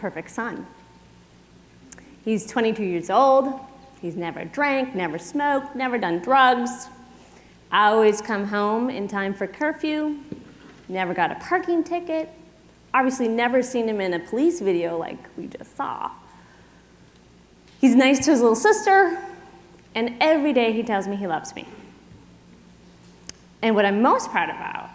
perfect son. He's 22 years old. He's never drank, never smoked, never done drugs. Always come home in time for curfew. Never got a parking ticket. Obviously never seen him in a police video like we just saw. He's nice to his little sister, and every day he tells me he loves me. And what I'm most proud about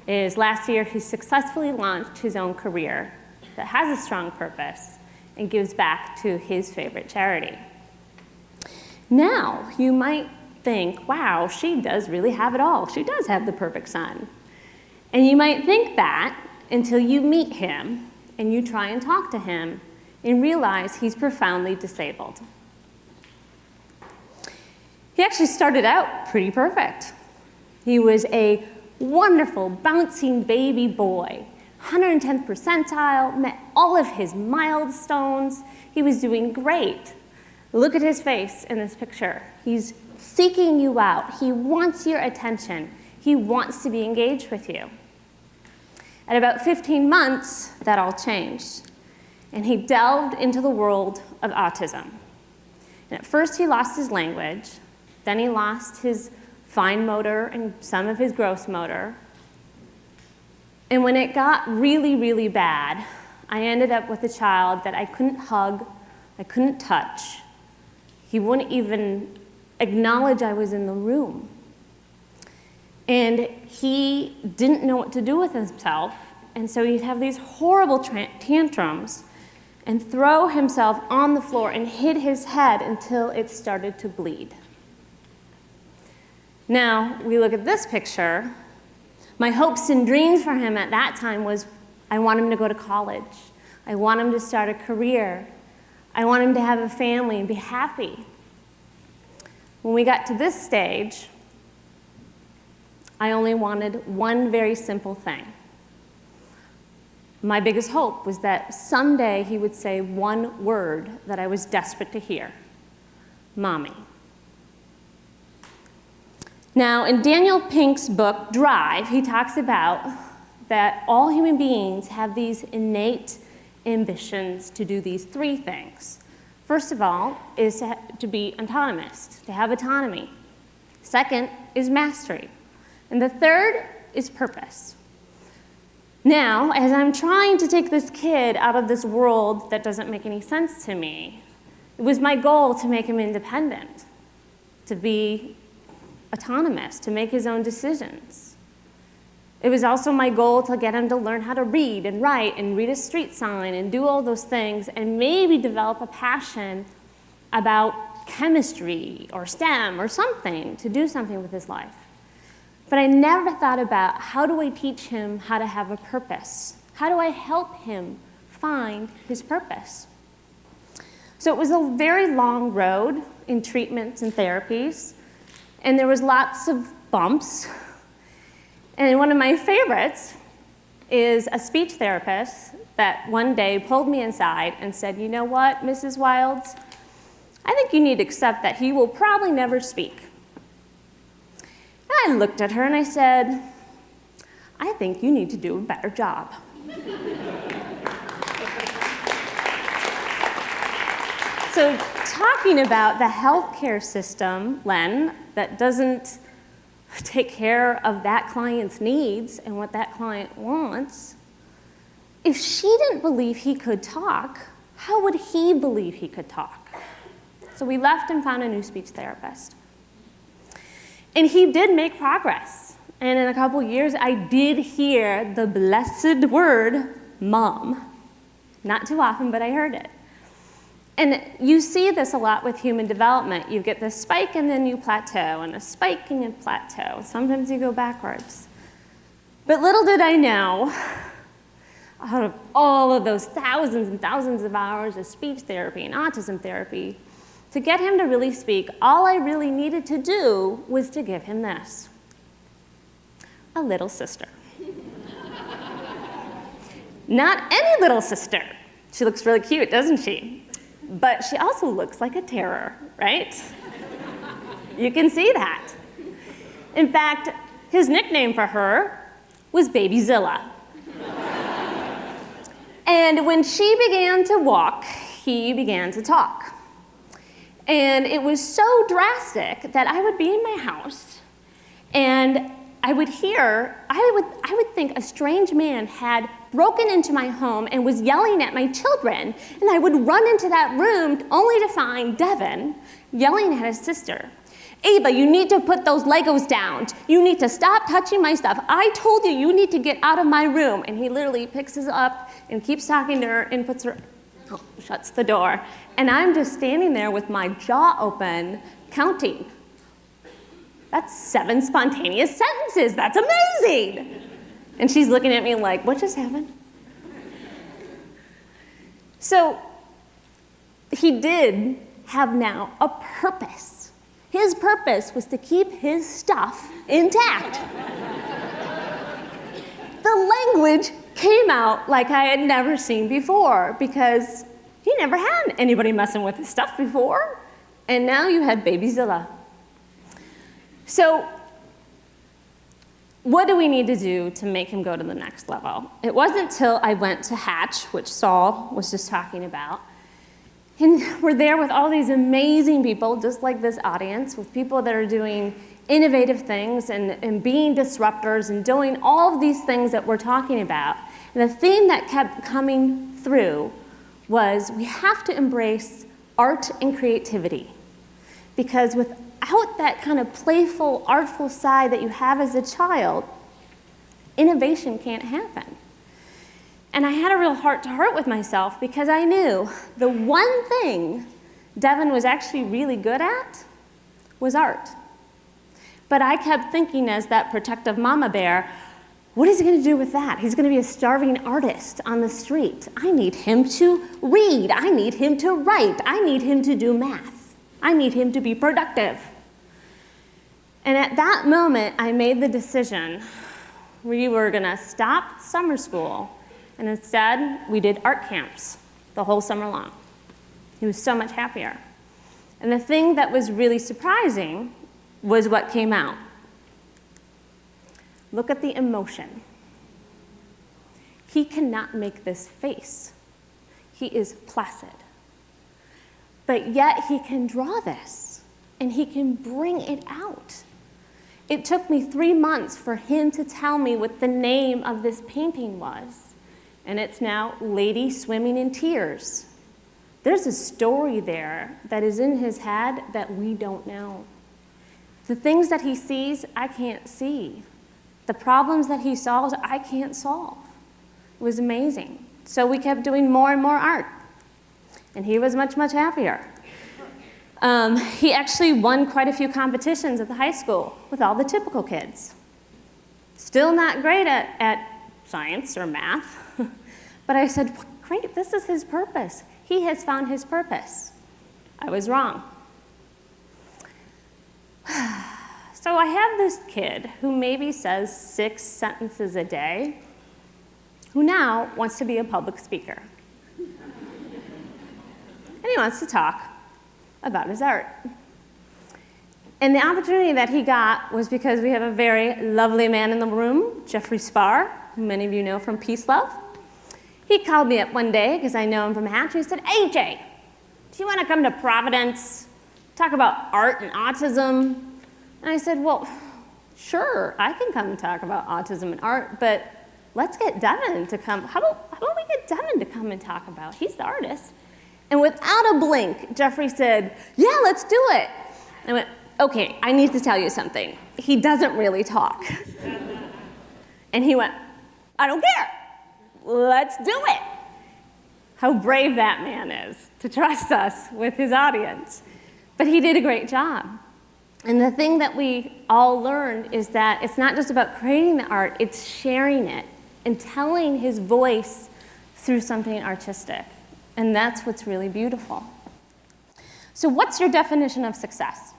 is last year he successfully launched his own career that has a strong purpose and gives back to his favorite charity. Now, you might think, wow, she does really have it all. She does have the perfect son. And you might think that until you meet him and you try and talk to him and realize he's profoundly disabled. He actually started out pretty perfect. He was a wonderful, bouncing baby boy, 110th percentile, met all of his milestones. He was doing great. Look at his face in this picture. He's seeking you out. He wants your attention. He wants to be engaged with you. At about 15 months, that all changed, and he delved into the world of autism. And at first, he lost his language. Then he lost his fine motor and some of his gross motor. And when it got really, really bad, I ended up with a child that I couldn't hug, I couldn't touch. He wouldn't even acknowledge I was in the room. And he didn't know what to do with himself, and so he'd have these horrible tantrums and throw himself on the floor and hit his head until it started to bleed. Now, we look at this picture. My hopes and dreams for him at that time was, I want him to go to college. I want him to start a career. I want him to have a family and be happy. When we got to this stage, I only wanted one very simple thing. My biggest hope was that someday he would say one word that I was desperate to hear: Mommy. Now, in Daniel Pink's book, Drive, he talks about that all human beings have these innate ambitions to do these three things. First of all is to be autonomous, to have autonomy. Second is mastery. And the third is purpose. Now, as I'm trying to take this kid out of this world that doesn't make any sense to me, it was my goal to make him independent, to be autonomous, to make his own decisions. It was also my goal to get him to learn how to read and write and read a street sign and do all those things and maybe develop a passion about chemistry or STEM or something, to do something with his life. But I never thought about, how do I teach him how to have a purpose? How do I help him find his purpose? So it was a very long road in treatments and therapies, and there was lots of bumps. And one of my favorites is a speech therapist that one day pulled me inside and said, you know what, Mrs. Wildes, I think you need to accept that he will probably never speak. And I looked at her and I said, I think you need to do a better job. So talking about the healthcare system, Len, that doesn't take care of that client's needs and what that client wants, if she didn't believe he could talk, how would he believe he could talk? So we left and found a new speech therapist. And he did make progress. And in a couple years, I did hear the blessed word, Mom. Not too often, but I heard it. And you see this a lot with human development. You get this spike and then you plateau, and a spike and you plateau. Sometimes you go backwards. But little did I know, out of all of those thousands and thousands of hours of speech therapy and autism therapy, to get him to really speak, all I really needed to do was to give him this: a little sister. Not any little sister. She looks really cute, doesn't she? But she also looks like a terror, right? You can see that. In fact, his nickname for her was Babyzilla. And when she began to walk, he began to talk. And it was so drastic that I would be in my house and I would hear, I would think a strange man had broken into my home and was yelling at my children. And I would run into that room only to find Devin yelling at his sister. Ava, you need to put those Legos down. You need to stop touching my stuff. I told you you need to get out of my room. And he literally picks us up and keeps talking to her and shuts the door. And I'm just standing there with my jaw open, counting. That's 7 spontaneous sentences. That's amazing. And she's looking at me like, what just happened? So he did have now a purpose. His purpose was to keep his stuff intact. The language came out like I had never seen before because he never had anybody messing with his stuff before. And now you had baby Zilla. So what do we need to do to make him go to the next level? It wasn't until I went to Hatch, which Saul was just talking about, and we're there with all these amazing people, just like this audience, with people that are doing innovative things and being disruptors and doing all of these things that we're talking about. And the theme that kept coming through was we have to embrace art and creativity. Because without that kind of playful, artful side that you have as a child, innovation can't happen. And I had a real heart-to-heart with myself because I knew the one thing Devin was actually really good at was art. But I kept thinking as that protective mama bear, what is he going to do with that? He's going to be a starving artist on the street. I need him to read. I need him to write. I need him to do math. I need him to be productive. And at that moment, I made the decision we were going to stop summer school, and instead, we did art camps the whole summer long. He was so much happier. And the thing that was really surprising was what came out. Look at the emotion. He cannot make this face. He is placid. But yet he can draw this, and he can bring it out. It took me 3 months for him to tell me what the name of this painting was, and it's now Lady Swimming in Tears. There's a story there that is in his head that we don't know. The things that he sees, I can't see. The problems that he solves, I can't solve. It was amazing. So we kept doing more and more art. And he was much, much happier. He actually won quite a few competitions at the high school with all the typical kids. Still not great at science or math. But I said, great, this is his purpose. He has found his purpose. I was wrong. So I have this kid who maybe says 6 sentences a day, who now wants to be a public speaker. And he wants to talk about his art. And the opportunity that he got was because we have a very lovely man in the room, Jeffrey Spar, who many of you know from Peace Love. He called me up one day, because I know him from Hatch, and he said, AJ, do you want to come to Providence, talk about art and autism? And I said, well, sure, I can come and talk about autism and art, but let's get Devin to come. How about we get Devin to come and talk about it? He's the artist. And without a blink, Jeffrey said, yeah, let's do it. And I went, okay, I need to tell you something. He doesn't really talk. And he went, I don't care. Let's do it. How brave that man is to trust us with his audience. But he did a great job. And the thing that we all learned is that it's not just about creating the art, it's sharing it and telling his voice through something artistic. And that's what's really beautiful. So what's your definition of success?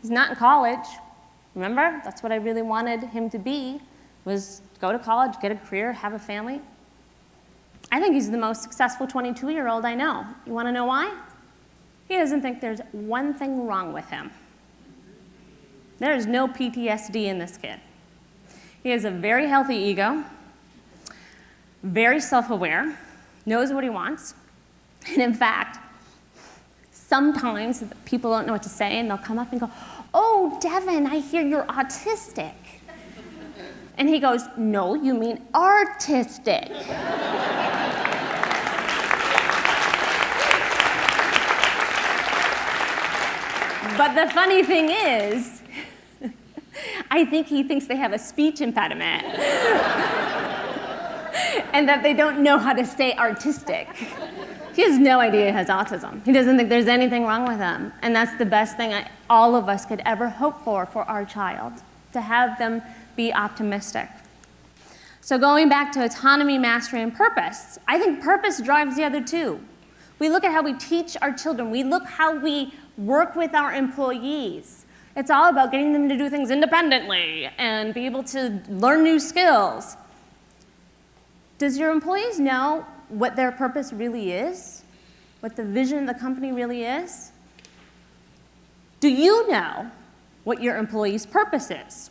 He's not in college. Remember, that's what I really wanted him to be, was go to college, get a career, have a family. I think he's the most successful 22-year-old I know. You want to know why? He doesn't think there's one thing wrong with him. There is no PTSD in this kid. He has a very healthy ego, very self-aware, knows what he wants. And in fact, sometimes people don't know what to say, and they'll come up and go, "Oh, Devin, I hear you're autistic." And he goes, "No, you mean artistic." But the funny thing is, I think he thinks they have a speech impediment and that they don't know how to say artistic. He has no idea he has autism. He doesn't think there's anything wrong with him. And that's the best thing all of us could ever hope for our child, to have them be optimistic. So going back to autonomy, mastery, and purpose, I think purpose drives the other two. We look at how we teach our children. We look how we work with our employees. It's all about getting them to do things independently and be able to learn new skills. Does your employees know what their purpose really is? What the vision of the company really is? Do you know what your employees' purpose is?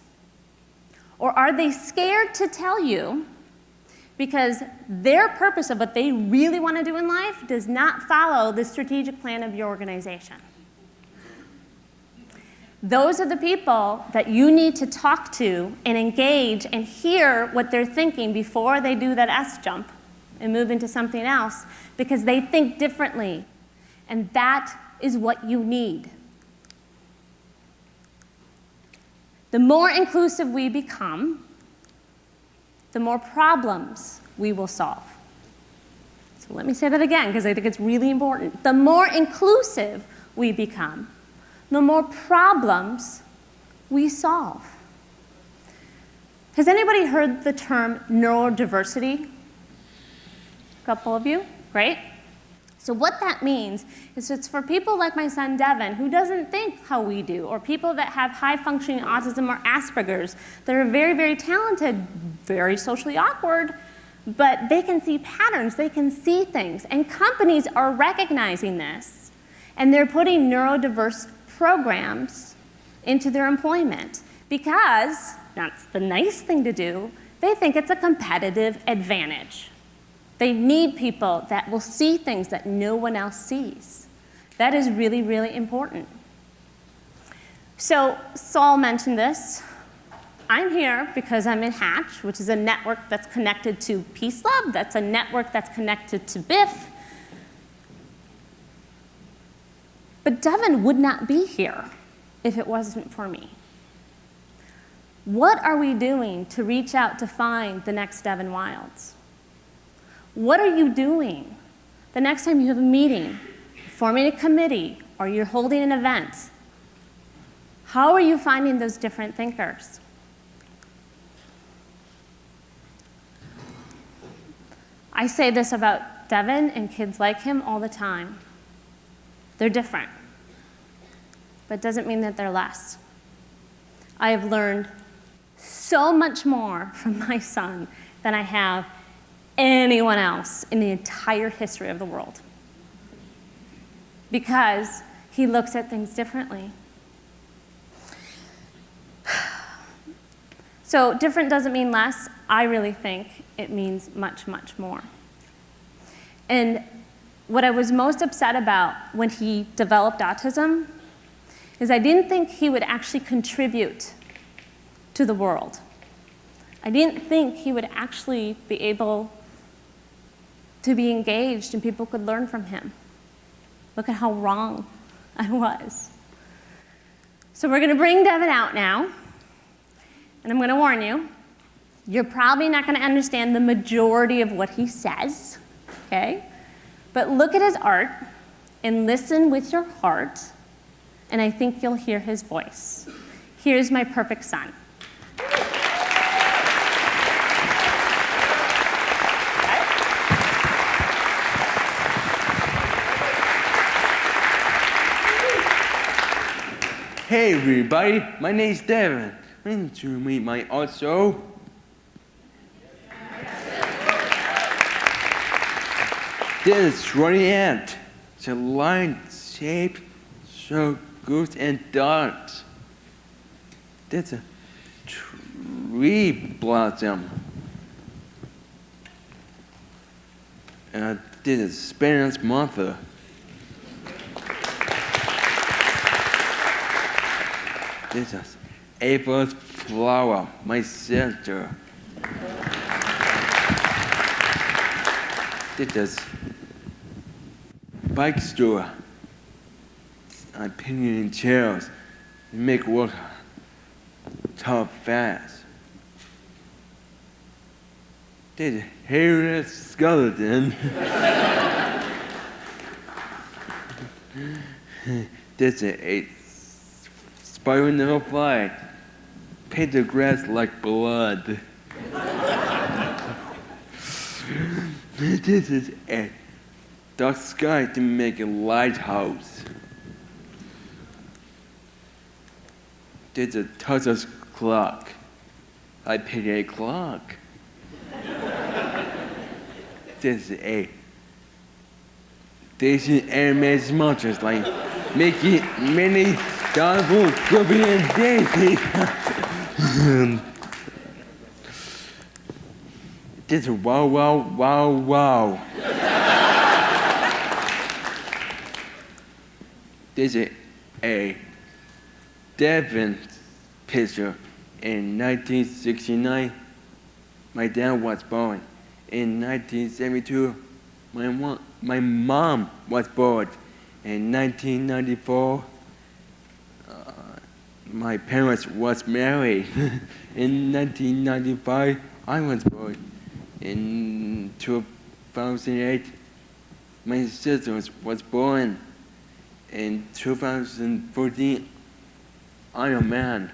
Or are they scared to tell you because their purpose of what they really want to do in life does not follow the strategic plan of your organization? Those are the people that you need to talk to and engage and hear what they're thinking before they do that S jump and move into something else, because they think differently. And that is what you need. The more inclusive we become, the more problems we will solve. So let me say that again, because I think it's really important. The more inclusive we become, the more problems we solve. Has anybody heard the term neurodiversity? A couple of you, great. So what that means is it's for people like my son Devin, who doesn't think how we do, or people that have high-functioning autism or Asperger's that are very, very talented, very socially awkward, but they can see patterns, they can see things, and companies are recognizing this, and they're putting neurodiverse programs into their employment because that's the nice thing to do. They think it's a competitive advantage. They need people that will see things that no one else sees. That is really, really important. So Saul mentioned this. I'm here because I'm in Hatch, which is a network that's connected to Peace Lab, that's a network that's connected to BIF. But Devin would not be here if it wasn't for me. What are we doing to reach out to find the next Devin Wildes? What are you doing the next time you have a meeting, forming a committee, or you're holding an event? How are you finding those different thinkers? I say this about Devin and kids like him all the time. They're different, but it doesn't mean that they're less. I have learned so much more from my son than I have anyone else in the entire history of the world, because he looks at things differently. So different doesn't mean less. I really think it means much, much more. And what I was most upset about when he developed autism is I didn't think he would actually contribute to the world. I didn't think he would actually be able to be engaged and people could learn from him. Look at how wrong I was. So we're going to bring Devin out now, and I'm going to warn you, you're probably not going to understand the majority of what he says, okay? But look at his art and listen with your heart, and I think you'll hear his voice. Here's my perfect son. Hey everybody, my name's Devin. I need to meet my also. This is brilliant. The line shape so good and dark. That's a tree blossom. This is Spanish mother. This is Ava's flower, my sister. This is bike store. I painted in chairs and make work tough fast. This is hairless skeleton. This is a spiral fly. Paint the grass like blood. This is a dark sky to make a lighthouse. This is a Touch's clock. I painted a clock. This is a Asian animated monsters like Mickey, Minnie, Donald, Scooby, and Daisy. This is wow, wow, wow, wow. This is a Devin picture in 1969. My dad was born. In 1972, my mom was born. In 1994, my parents was married. In 1995, I was born. In 2008, my sister was born. In 2014, Iron Man.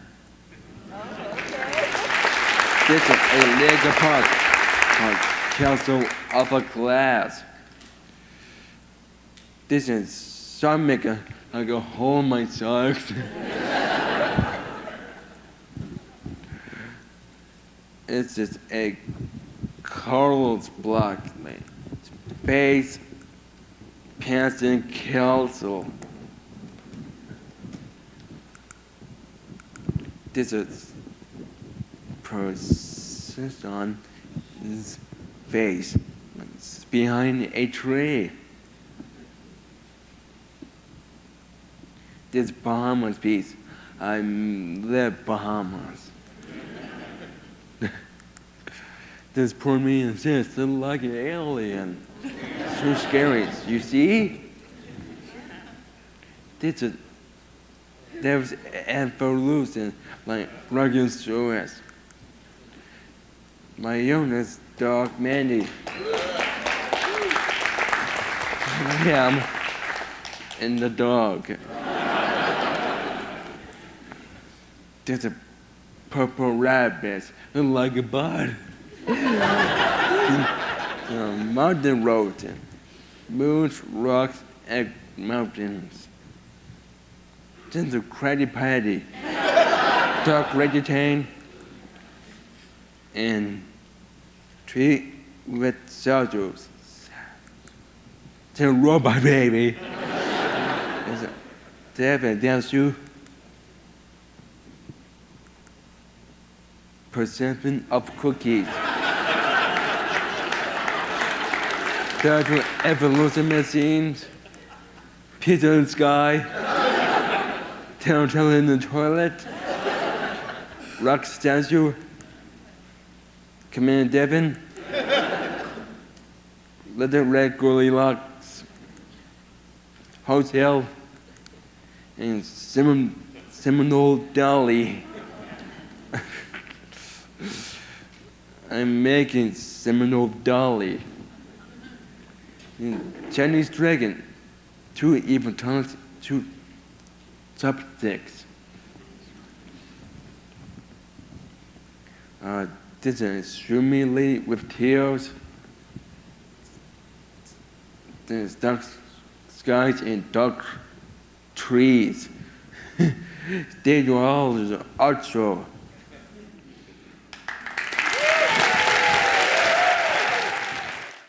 This is a Lego part called Castle of a Glass. This is Sonic. I go hold my socks. It's just a Carlos block, like space, pants and castle. This is person face. It's behind a tree. This Bahamas piece. I live Bahamas. This poor me and sis look like an alien. So scary. You see? There's evolution like Brachiosaurus. My youngest dog, Mandy. I am in the dog. There's a purple rabbit, look like a bird. Mountain roads, moons, rocks, and mountains. There's a Krabby Patty, dark vegetarian, and tree with soldiers. It's a robot baby. There's a Devin dance you. Perception of cookies. There's evolution machines. Pizza in the sky. Tarantula in the toilet. Rock statue. Commander Devin. Little red Goldilocks. Hotel. And Seminole Dolly. I'm making Seminole Dolly. Chinese dragon. 2 even tongues, 2 chopsticks. This is a Shumi lady with tails. There's dark skies and dark trees. They are all art show.